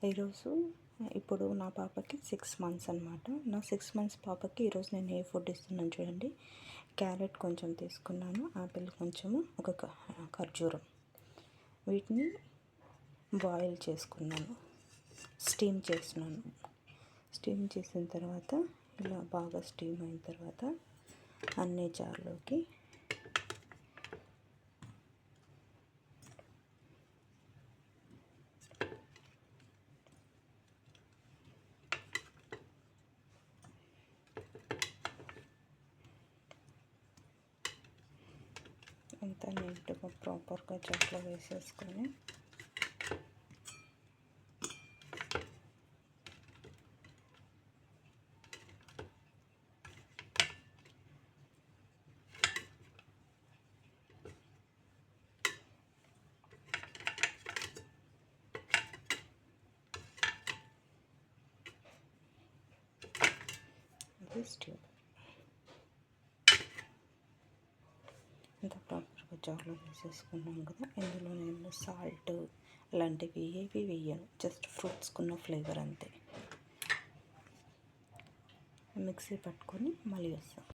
ఈరోజు ఇప్పుడు నా పాపకి 6 months అనమాట. నా 6 months పాపకి ఈరోజు నేను ఏ ఫుడ్ ఇస్తున్నాను చూడండి. క్యారెట్ కొంచెం తీసుకున్నాను, ఆపిల్ కొంచెము, ఒక ఖర్జూరం. వీటిని బాయిల్ చేసుకున్నాను, స్టీమ్ చేస్తున్నాను. స్టీమ్ చేసిన తర్వాత ఇలా బాగా స్టీమ్ అయిన తర్వాత అన్ని జార్లోకి అంతా నీట్గా ప్రాపర్గా జార్లో వేసేసుకొని స్టీమ్ అంత ప్రాపర్గా జార్లో వేసేసుకున్నాం కదా. ఇందులో నేను సాల్ట్ అలాంటివి ఏవి వేయను, జస్ట్ ఫ్రూట్స్కున్న ఫ్లేవర్ అంతే. మిక్సీ పట్టుకొని మళ్ళీ వస్తాం.